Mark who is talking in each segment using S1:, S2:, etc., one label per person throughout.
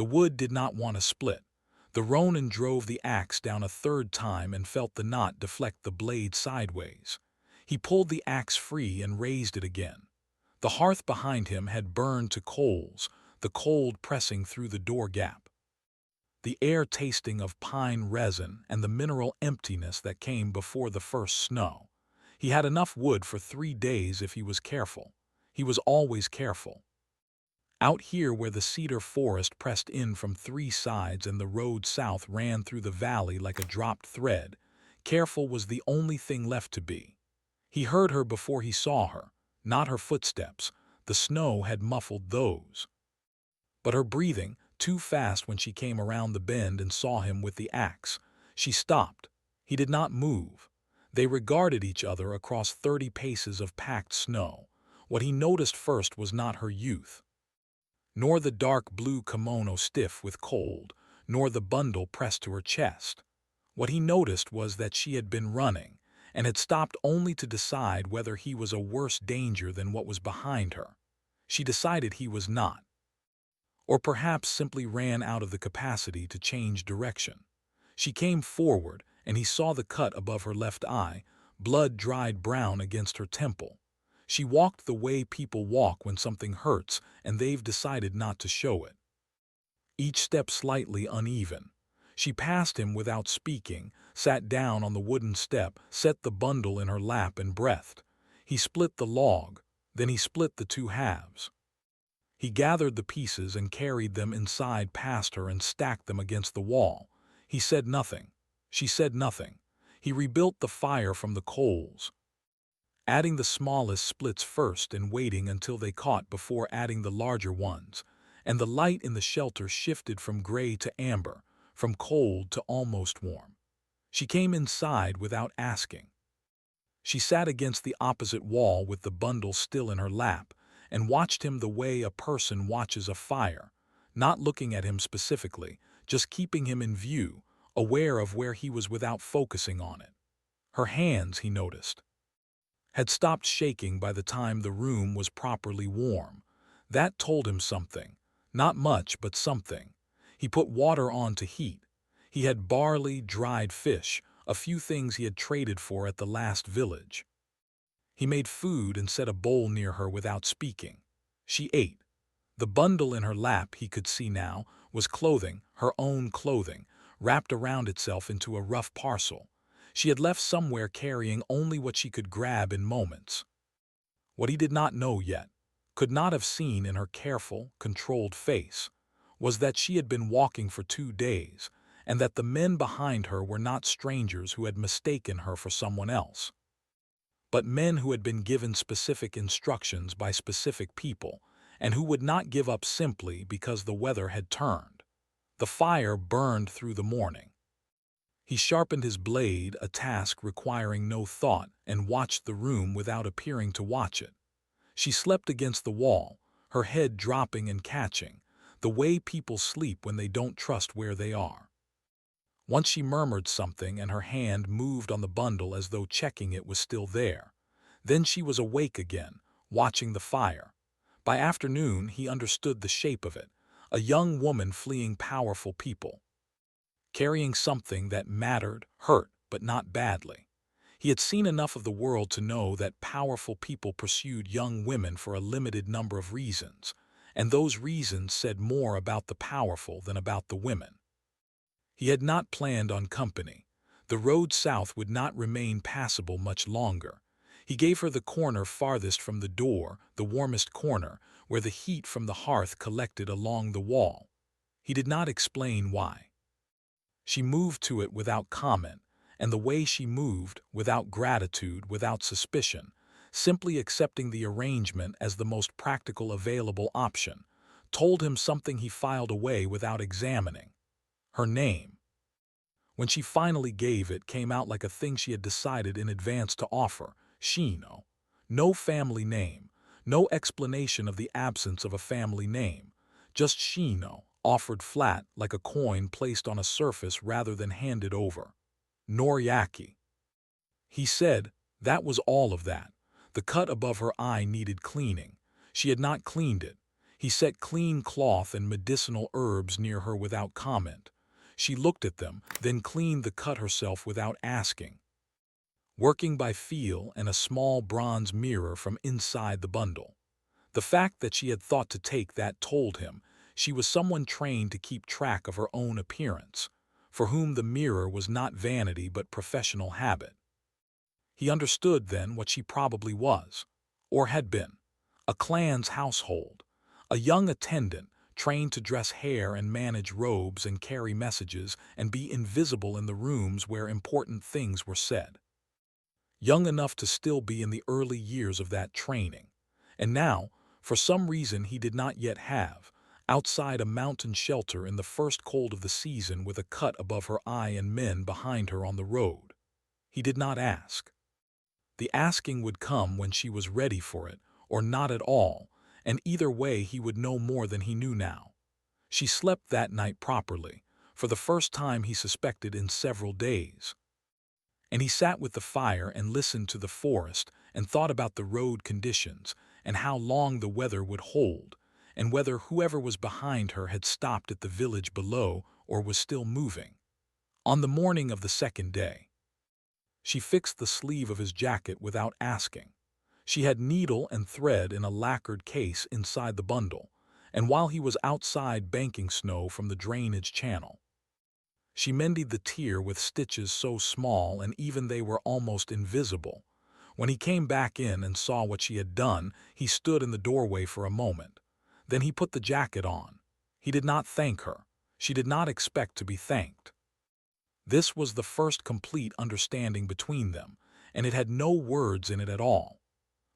S1: The wood did not want to split. The Ronin drove the axe down a third time and felt the knot deflect the blade sideways. He pulled the axe free and raised it again. The hearth behind him had burned to coals, the cold pressing through the door gap. The air tasting of pine resin and the mineral emptiness that came before the first snow. He had enough wood for 3 days if he was careful. He was always careful. Out here where the cedar forest pressed in from 3 sides and the road south ran through the valley like a dropped thread, careful was the only thing left to be. He heard her before he saw her, not her footsteps. The snow had muffled those. But her breathing, too fast when she came around the bend and saw him with the axe. She stopped. He did not move. They regarded each other across 30 paces of packed snow. What he noticed first was not her youth, nor the dark blue kimono stiff with cold, nor the bundle pressed to her chest. What he noticed was that she had been running, and had stopped only to decide whether he was a worse danger than what was behind her. She decided he was not, or perhaps simply ran out of the capacity to change direction. She came forward, and he saw the cut above her left eye, blood dried brown against her temple. She walked the way people walk when something hurts and they've decided not to show it. Each step slightly uneven. She passed him without speaking, sat down on the wooden step, set the bundle in her lap and breathed. He split the log, then he split the 2 halves. He gathered the pieces and carried them inside past her and stacked them against the wall. He said nothing. She said nothing. He rebuilt the fire from the coals, adding the smallest splits first and waiting until they caught before adding the larger ones, and the light in the shelter shifted from gray to amber, from cold to almost warm. She came inside without asking. She sat against the opposite wall with the bundle still in her lap, and watched him the way a person watches a fire, not looking at him specifically, just keeping him in view, aware of where he was without focusing on it. Her hands, he noticed, had stopped shaking by the time the room was properly warm. That told him something. Not much, but something. He put water on to heat. He had barley, dried fish, a few things he had traded for at the last village. He made food and set a bowl near her without speaking. She ate. The bundle in her lap, he could see now, was clothing, her own clothing, wrapped around itself into a rough parcel. She had left somewhere carrying only what she could grab in moments. What he did not know yet, could not have seen in her careful, controlled face, was that she had been walking for 2 days, and that the men behind her were not strangers who had mistaken her for someone else, but men who had been given specific instructions by specific people, and who would not give up simply because the weather had turned. The fire burned through the morning. He sharpened his blade, a task requiring no thought, and watched the room without appearing to watch it. She slept against the wall, her head dropping and catching, the way people sleep when they don't trust where they are. Once she murmured something and her hand moved on the bundle as though checking it was still there. Then she was awake again, watching the fire. By afternoon he understood the shape of it, a young woman fleeing powerful people, carrying something that mattered, hurt, but not badly. He had seen enough of the world to know that powerful people pursued young women for a limited number of reasons, and those reasons said more about the powerful than about the women. He had not planned on company. The road south would not remain passable much longer. He gave her the corner farthest from the door, the warmest corner, where the heat from the hearth collected along the wall. He did not explain why. She moved to it without comment, and the way she moved, without gratitude, without suspicion, simply accepting the arrangement as the most practical available option, told him something he filed away without examining. Her name. When she finally gave it, came out like a thing she had decided in advance to offer, Shino. No family name, no explanation of the absence of a family name, just Shino, offered flat like a coin placed on a surface rather than handed over. Noriaki. He said, that was all of that. The cut above her eye needed cleaning. She had not cleaned it. He set clean cloth and medicinal herbs near her without comment. She looked at them, then cleaned the cut herself without asking, working by feel and a small bronze mirror from inside the bundle. The fact that she had thought to take that told him she was someone trained to keep track of her own appearance, for whom the mirror was not vanity but professional habit. He understood then what she probably was, or had been: a clan's household, a young attendant trained to dress hair and manage robes and carry messages and be invisible in the rooms where important things were said. Young enough to still be in the early years of that training, and now, for some reason he did not yet have, outside a mountain shelter in the first cold of the season with a cut above her eye and men behind her on the road. He did not ask. The asking would come when she was ready for it, or not at all, and either way he would know more than he knew now. She slept that night properly, for the first time he suspected in several days. And he sat with the fire and listened to the forest and thought about the road conditions and how long the weather would hold, and whether whoever was behind her had stopped at the village below or was still moving. On the morning of the second day, she fixed the sleeve of his jacket without asking. She had needle and thread in a lacquered case inside the bundle, and while he was outside banking snow from the drainage channel, she mended the tear with stitches so small and even they were almost invisible. When he came back in and saw what she had done, he stood in the doorway for a moment. Then he put the jacket on. He did not thank her. She did not expect to be thanked. This was the first complete understanding between them, and it had no words in it at all.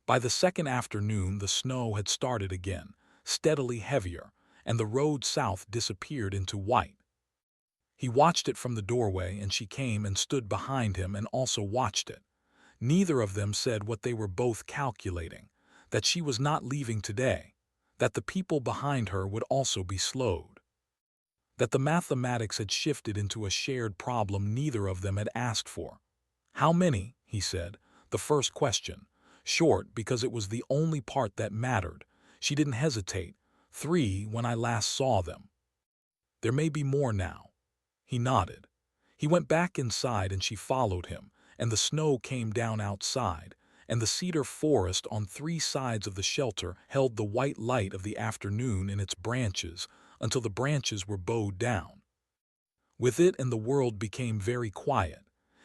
S1: By the second afternoon the snow had started again, steadily heavier, and the road south disappeared into white. He watched it from the doorway, and she came and stood behind him and also watched it. Neither of them said what they were both calculating: that she was not leaving today, that the people behind her would also be slowed, that the mathematics had shifted into a shared problem neither of them had asked for. "How many?" he said, the first question, short because it was the only part that mattered. She didn't hesitate. "3 when I last saw them. There may be more now." He nodded. He went back inside and she followed him, and the snow came down outside, and the cedar forest on 3 sides of the shelter held the white light of the afternoon in its branches until the branches were bowed down. With it and the world became very quiet.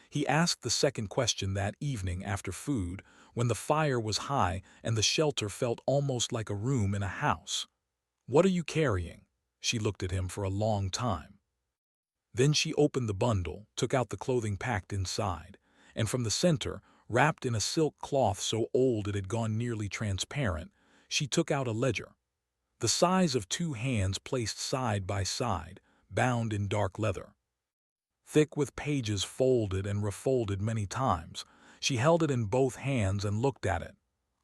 S1: He asked the second question that evening after food, when the fire was high and the shelter felt almost like a room in a house. "What are you carrying?" She looked at him for a long time. Then she opened the bundle, took out the clothing packed inside, and from the center, wrapped in a silk cloth so old it had gone nearly transparent, she took out a ledger, the size of 2 hands placed side by side, bound in dark leather. Thick with pages folded and refolded many times, she held it in both hands and looked at it.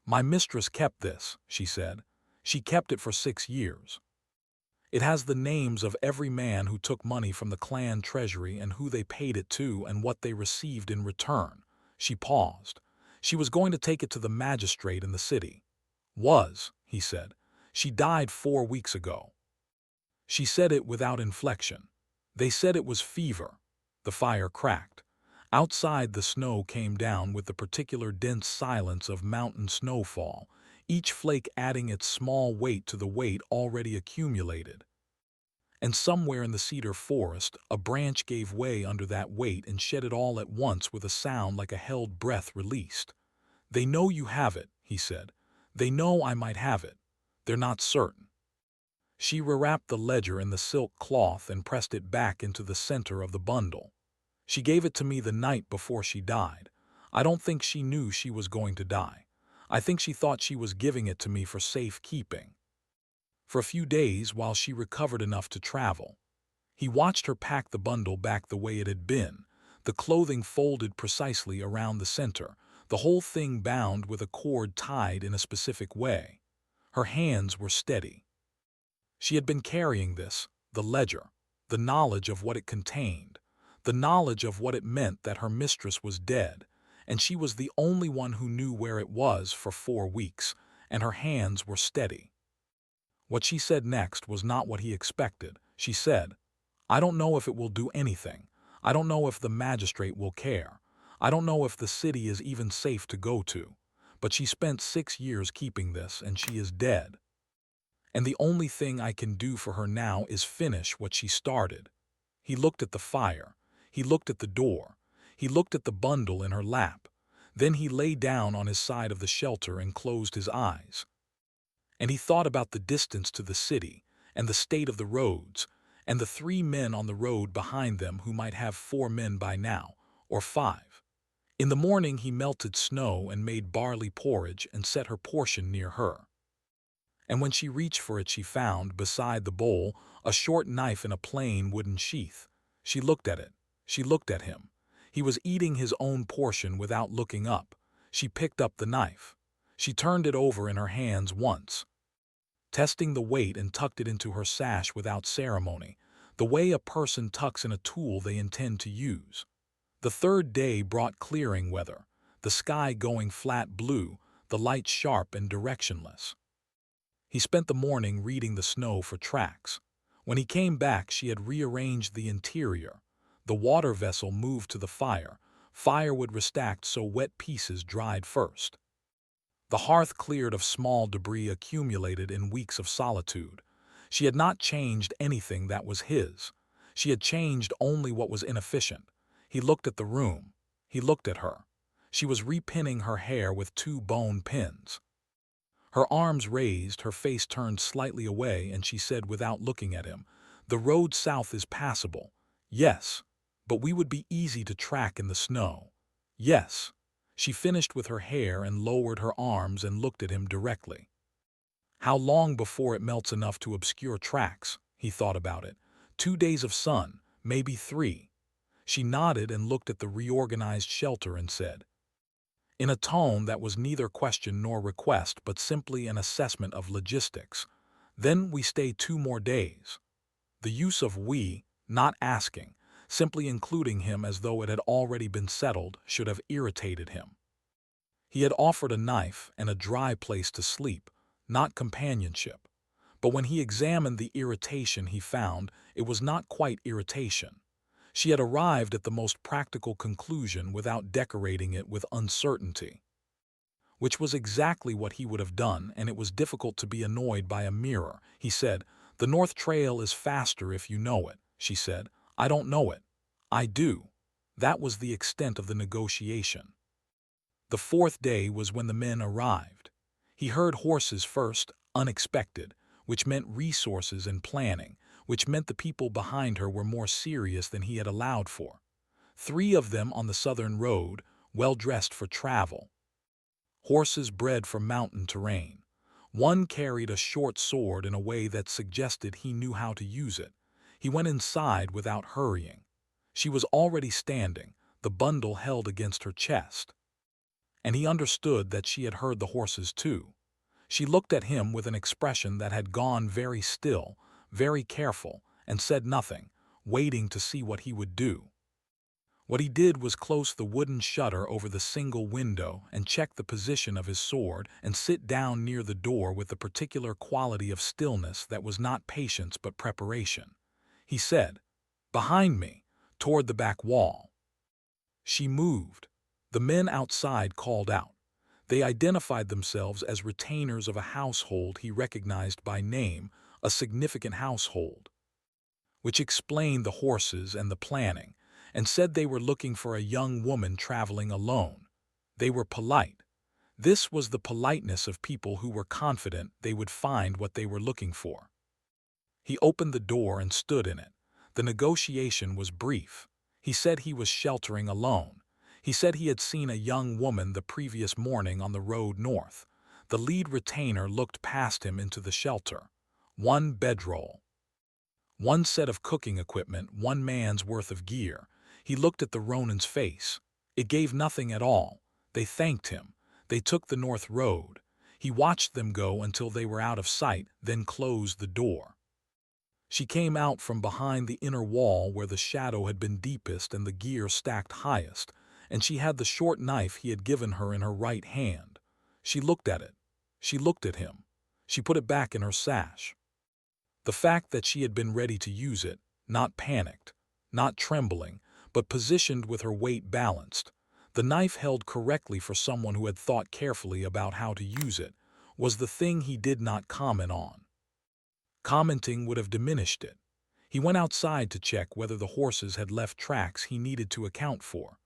S1: "My mistress kept this," she said. "She kept it for 6 years. It has the names of every man who took money from the clan treasury and who they paid it to and what they received in return." She paused. She was going to take it to the magistrate in the city. He said. "She died 4 weeks ago." She said it without inflection. "They said it was fever." The fire cracked. Outside the snow came down with the particular dense silence of mountain snowfall, each flake adding its small weight to the weight already accumulated. And somewhere in the cedar forest, a branch gave way under that weight and shed it all at once with a sound like a held breath released. "They know you have it," he said. "They know I might have it. They're not certain." She rewrapped the ledger in the silk cloth and pressed it back into the center of the bundle. "She gave it to me the night before she died. I don't think she knew she was going to die. I think she thought she was giving it to me for safekeeping, for a few days while she recovered enough to travel." He watched her pack the bundle back the way it had been, the clothing folded precisely around the center, the whole thing bound with a cord tied in a specific way. Her hands were steady. She had been carrying this, the ledger, the knowledge of what it contained, the knowledge of what it meant that her mistress was dead, and she was the only one who knew where it was for 4 weeks, and her hands were steady. What she said next was not what he expected. She said, "I don't know if it will do anything. I don't know if the magistrate will care. I don't know if the city is even safe to go to. But she spent 6 years keeping this and she is dead. And the only thing I can do for her now is finish what she started." He looked at the fire. He looked at the door. He looked at the bundle in her lap. Then he lay down on his side of the shelter and closed his eyes. And he thought about the distance to the city, and the state of the roads, and the 3 men on the road behind them who might have 4 men by now, or 5. In the morning he melted snow and made barley porridge and set her portion near her. And when she reached for it she found, beside the bowl, a short knife in a plain wooden sheath. She looked at it. She looked at him. He was eating his own portion without looking up. She picked up the knife. She turned it over in her hands once, testing the weight, and tucked it into her sash without ceremony, the way a person tucks in a tool they intend to use. The third day brought clearing weather, the sky going flat blue, the light sharp and directionless. He spent the morning reading the snow for tracks. When he came back she had rearranged the interior. The water vessel moved to the fire, firewood restacked so wet pieces dried first. The hearth cleared of small debris accumulated in weeks of solitude. She had not changed anything that was his. She had changed only what was inefficient. He looked at the room. He looked at her. She was repinning her hair with 2 bone pins. Her arms raised, her face turned slightly away, and she said without looking at him, "The road south is passable. Yes, but we would be easy to track in the snow. Yes." She finished with her hair and lowered her arms and looked at him directly. How long before it melts enough to obscure tracks? He thought about it. 2 days of sun, maybe 3. She nodded and looked at the reorganized shelter and said, in a tone that was neither question nor request but simply an assessment of logistics, "Then we stay 2 more days." The use of "we," not asking, simply including him as though it had already been settled, should have irritated him. He had offered a knife and a dry place to sleep, not companionship. But when he examined the irritation he found, it was not quite irritation. She had arrived at the most practical conclusion without decorating it with uncertainty, which was exactly what he would have done, and it was difficult to be annoyed by a mirror. He said, "The North Trail is faster if you know it." She said, "I don't know it." "I do." That was the extent of the negotiation. The 4th day was when the men arrived. He heard horses first, unexpected, which meant resources and planning, which meant the people behind her were more serious than he had allowed for. 3 of them on the southern road, well dressed for travel. Horses bred for mountain terrain. One carried a short sword in a way that suggested he knew how to use it. He went inside without hurrying. She was already standing, the bundle held against her chest. And he understood that she had heard the horses too. She looked at him with an expression that had gone very still, very careful, and said nothing, waiting to see what he would do. What he did was close the wooden shutter over the single window and check the position of his sword and sit down near the door with the particular quality of stillness that was not patience but preparation. He said, "Behind me," toward the back wall. She moved. The men outside called out. They identified themselves as retainers of a household he recognized by name, a significant household, which explained the horses and the planning, and said they were looking for a young woman traveling alone. They were polite. This was the politeness of people who were confident they would find what they were looking for. He opened the door and stood in it. The negotiation was brief. He said he was sheltering alone. He said he had seen a young woman the previous morning on the road north. The lead retainer looked past him into the shelter. 1 bedroll. 1 set of cooking equipment, 1 man's worth of gear. He looked at the Ronin's face. It gave nothing at all. They thanked him. They took the north road. He watched them go until they were out of sight, then closed the door. She came out from behind the inner wall where the shadow had been deepest and the gear stacked highest, and she had the short knife he had given her in her right hand. She looked at it. She looked at him. She put it back in her sash. The fact that she had been ready to use it, not panicked, not trembling, but positioned with her weight balanced, the knife held correctly for someone who had thought carefully about how to use it, was the thing he did not comment on. Commenting would have diminished it. He went outside to check whether the horses had left tracks he needed to account for.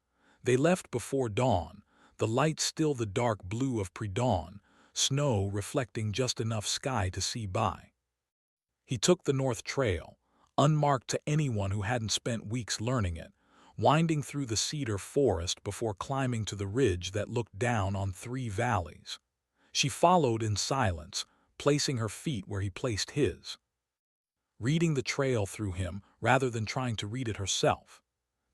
S1: They left before dawn, the light still the dark blue of pre-dawn, snow reflecting just enough sky to see by. He took the North Trail, unmarked to anyone who hadn't spent weeks learning it, winding through the cedar forest before climbing to the ridge that looked down on 3 valleys. She followed in silence, placing her feet where he placed his, reading the trail through him rather than trying to read it herself.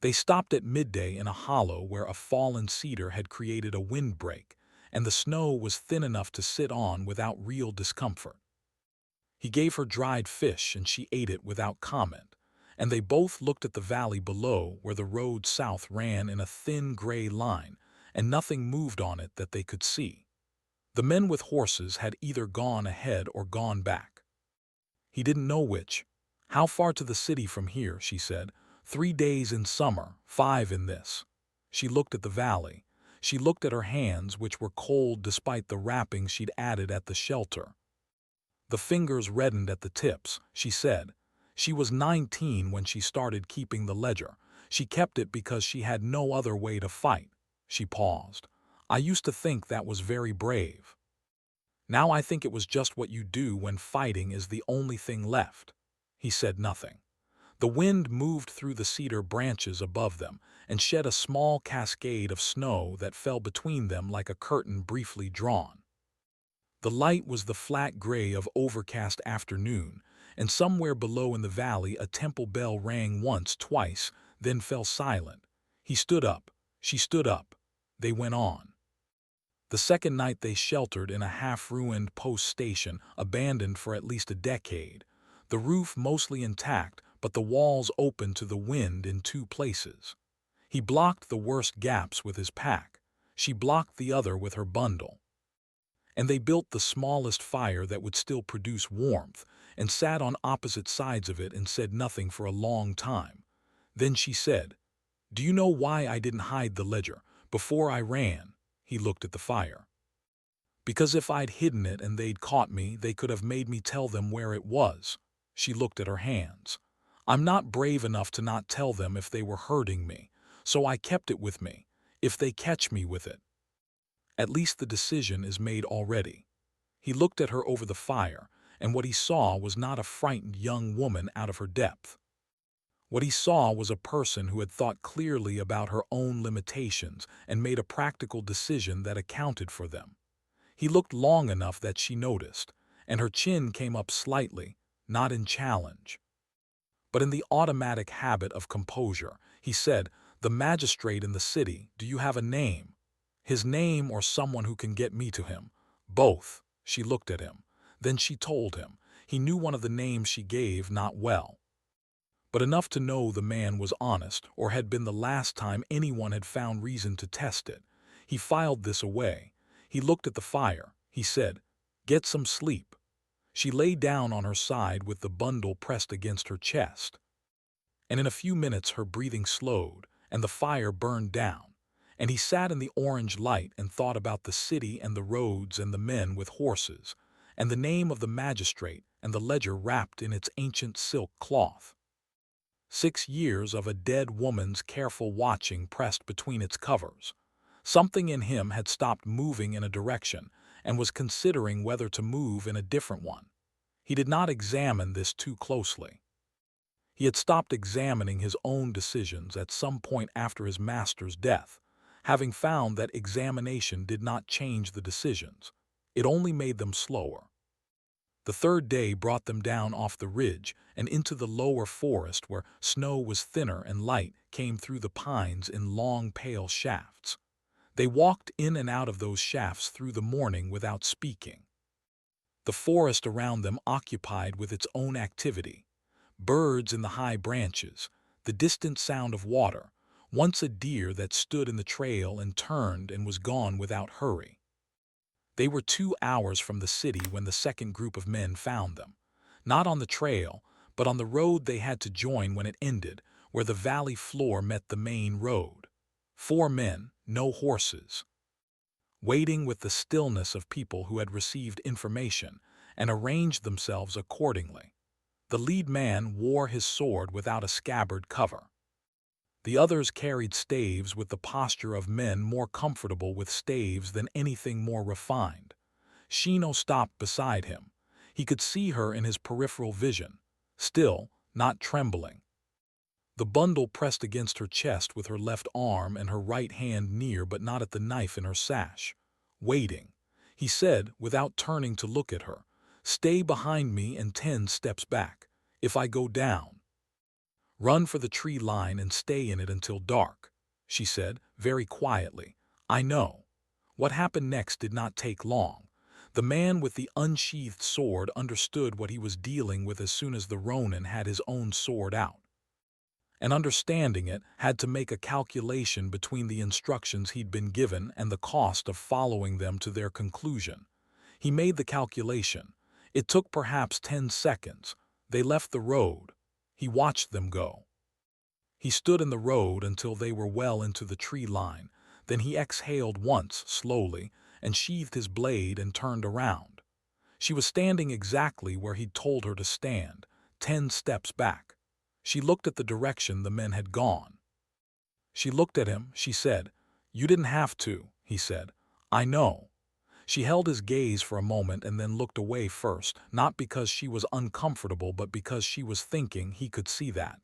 S1: They stopped at midday in a hollow where a fallen cedar had created a windbreak, and the snow was thin enough to sit on without real discomfort. He gave her dried fish and she ate it without comment, and they both looked at the valley below where the road south ran in a thin gray line, and nothing moved on it that they could see. The men with horses had either gone ahead or gone back. He didn't know which. "How far to the city from here?" she said. 3 days in summer, 5 in this." She looked at the valley. She looked at her hands, which were cold despite the wrapping she'd added at the shelter. The fingers reddened at the tips, she said. She was 19 when she started keeping the ledger. She kept it because she had no other way to fight. She paused. "I used to think that was very brave. Now I think it was just what you do when fighting is the only thing left." He said nothing. The wind moved through the cedar branches above them and shed a small cascade of snow that fell between them like a curtain briefly drawn. The light was the flat gray of overcast afternoon, and somewhere below in the valley a temple bell rang once, twice, then fell silent. He stood up. She stood up. They went on. The second night they sheltered in a half-ruined post station abandoned for at least a decade, the roof mostly intact but the walls open to the wind in 2 places. He blocked the worst gaps with his pack. She blocked the other with her bundle. And they built the smallest fire that would still produce warmth and sat on opposite sides of it and said nothing for a long time. Then she said, "Do you know why I didn't hide the ledger before I ran?" He looked at the fire. "Because if I'd hidden it and they'd caught me, they could have made me tell them where it was." She looked at her hands. "I'm not brave enough to not tell them if they were hurting me, so I kept it with me, if they catch me with it. At least the decision is made already." He looked at her over the fire, and what he saw was not a frightened young woman out of her depth. What he saw was a person who had thought clearly about her own limitations and made a practical decision that accounted for them. He looked long enough that she noticed, and her chin came up slightly, not in challenge, but in the automatic habit of composure. He said, "The magistrate in the city, do you have a name? His name or someone who can get me to him?" "Both." She looked at him. Then she told him. He knew one of the names she gave not well, but enough to know the man was honest, or had been the last time anyone had found reason to test it. He filed this away. He looked at the fire. He said, "Get some sleep." She lay down on her side with the bundle pressed against her chest, and in a few minutes her breathing slowed, and the fire burned down, and he sat in the orange light and thought about the city and the roads and the men with horses, and the name of the magistrate and the ledger wrapped in its ancient silk cloth. 6 years of a dead woman's careful watching pressed between its covers. Something in him had stopped moving in a direction and was considering whether to move in a different one. He did not examine this too closely. He had stopped examining his own decisions at some point after his master's death, having found that examination did not change the decisions. It only made them slower. The third day brought them down off the ridge and into the lower forest where snow was thinner and light came through the pines in long pale shafts. They walked in and out of those shafts through the morning without speaking. The forest around them occupied with its own activity. Birds in the high branches, the distant sound of water, once a deer that stood in the trail and turned and was gone without hurry. They were 2 hours from the city when the second group of men found them. Not on the trail, but on the road they had to join when it ended, where the valley floor met the main road. 4 men, no horses. Waiting with the stillness of people who had received information and arranged themselves accordingly. The lead man wore his sword without a scabbard cover. The others carried staves with the posture of men more comfortable with staves than anything more refined. Shino stopped beside him. He could see her in his peripheral vision, still, not trembling. The bundle pressed against her chest with her left arm and her right hand near but not at the knife in her sash. Waiting, he said, without turning to look at her, "Stay behind me and 10 steps back. If I go down, run for the tree line and stay in it until dark," she said, very quietly. "I know." What happened next did not take long. The man with the unsheathed sword understood what he was dealing with as soon as the Ronin had his own sword out. And understanding it, had to make a calculation between the instructions he'd been given and the cost of following them to their conclusion. He made the calculation. It took perhaps 10 seconds. They left the road. He watched them go. He stood in the road until they were well into the tree line. Then he exhaled once, slowly, and sheathed his blade and turned around. She was standing exactly where he'd told her to stand, 10 steps back. She looked at the direction the men had gone. She looked at him, she said. "You didn't have to," he said. "I know." She held his gaze for a moment and then looked away first, not because she was uncomfortable but because she was thinking he could see that.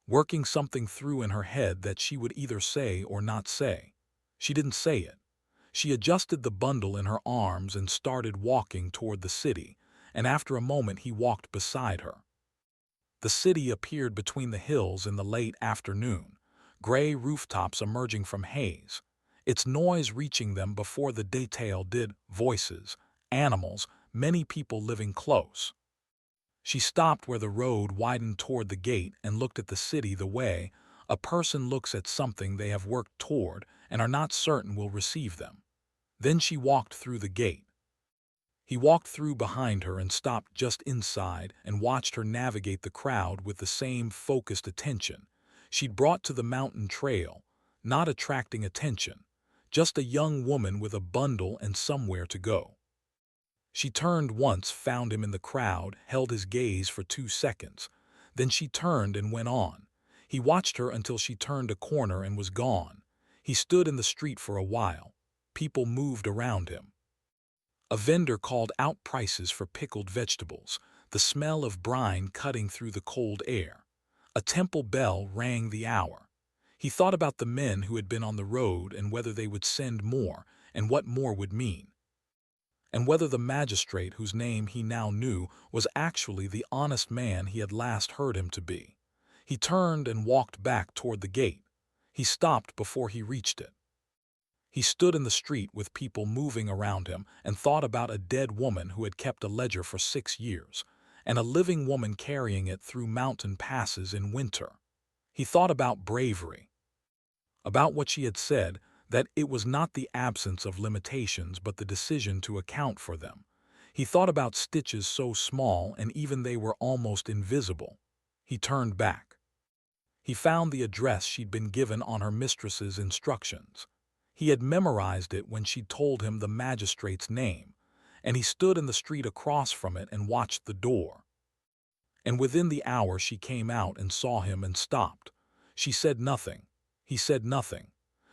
S1: Working something through in her head that she would either say or not say. She didn't say it. She adjusted the bundle in her arms and started walking toward the city, and after a moment he walked beside her. The city appeared between the hills in the late afternoon, gray rooftops emerging from haze, its noise reaching them before the detail did, voices, animals, many people living close. She stopped where the road widened toward the gate and looked at the city the way a person looks at something they have worked toward and are not certain will receive them. Then she walked through the gate. He walked through behind her and stopped just inside and watched her navigate the crowd with the same focused attention she'd brought to the mountain trail, not attracting attention, just a young woman with a bundle and somewhere to go. She turned once, found him in the crowd, held his gaze for 2 seconds. Then she turned and went on. He watched her until she turned a corner and was gone. He stood in the street for a while. People moved around him. A vendor called out prices for pickled vegetables, the smell of brine cutting through the cold air. A temple bell rang the hour. He thought about the men who had been on the road and whether they would send more and what more would mean. And whether the magistrate whose name he now knew was actually the honest man he had last heard him to be. He turned and walked back toward the gate. He stopped before he reached it. He stood in the street with people moving around him and thought about a dead woman who had kept a ledger for 6 years, and a living woman carrying it through mountain passes in winter. He thought about bravery, about what she had said, that it was not the absence of limitations but the decision to account for them. He thought about stitches so small and even they were almost invisible. He turned back. He found the address she'd been given on her mistress's instructions. He had memorized it when she told him the magistrate's name, and he stood in the street across from it and watched the door. And within the hour she came out and saw him and stopped. She said nothing. He said nothing.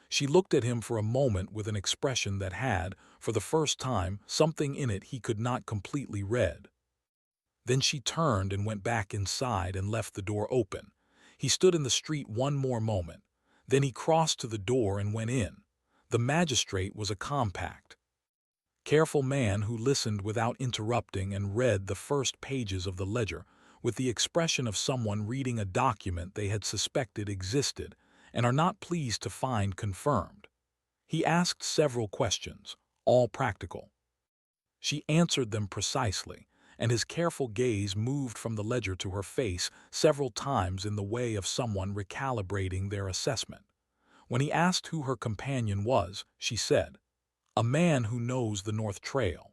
S1: She looked at him for a moment with an expression that had, for the first time, something in it he could not completely read. Then she turned and went back inside and left the door open. He stood in the street one more moment. Then he crossed to the door and went in. The magistrate was a compact, careful man who listened without interrupting and read the first pages of the ledger with the expression of someone reading a document they had suspected existed and are not pleased to find confirmed. He asked several questions, all practical. She answered them precisely, and his careful gaze moved from the ledger to her face several times in the way of someone recalibrating their assessment. When he asked who her companion was, she said, A man who knows the North Trail.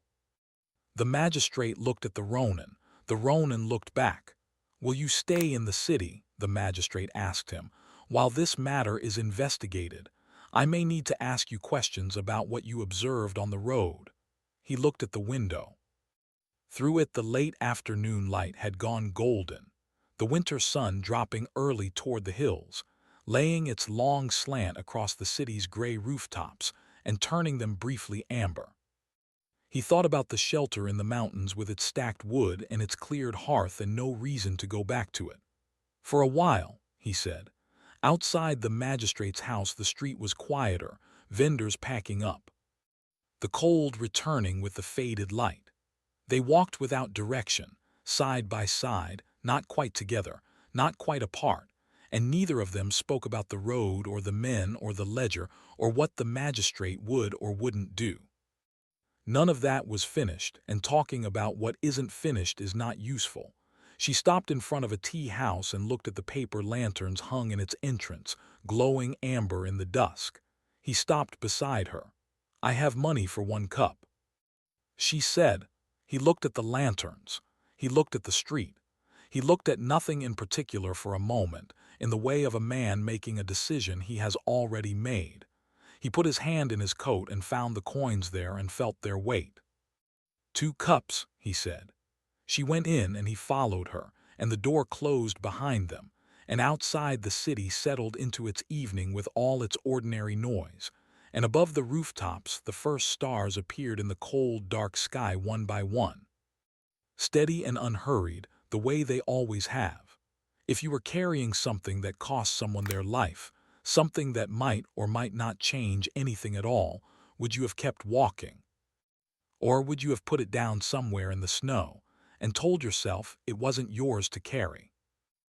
S1: The magistrate looked at the Ronin. The Ronin looked back. Will you stay in the city? The magistrate asked him. While this matter is investigated, I may need to ask you questions about what you observed on the road. He looked at the window. Through it the late afternoon light had gone golden, the winter sun dropping early toward the hills, laying its long slant across the city's gray rooftops and turning them briefly amber. He thought about the shelter in the mountains with its stacked wood and its cleared hearth and no reason to go back to it. For a while, he said. Outside the magistrate's house the street was quieter, vendors packing up, the cold returning with the faded light. They walked without direction, side by side, not quite together, not quite apart, and neither of them spoke about the road or the men or the ledger or what the magistrate would or wouldn't do. None of that was finished, and talking about what isn't finished is not useful. She stopped in front of a tea house and looked at the paper lanterns hung in its entrance, glowing amber in the dusk. He stopped beside her. I have money for 1 cup. She said. He looked at the lanterns. He looked at the street. He looked at nothing in particular for a moment, in the way of a man making a decision he has already made. He put his hand in his coat and found the coins there and felt their weight. 2 cups, he said. She went in and he followed her, and the door closed behind them, and outside the city settled into its evening with all its ordinary noise, and above the rooftops the first stars appeared in the cold, dark sky one by one, steady and unhurried, the way they always have. If you were carrying something that cost someone their life, something that might or might not change anything at all, would you have kept walking? Or would you have put it down somewhere in the snow and told yourself it wasn't yours to carry?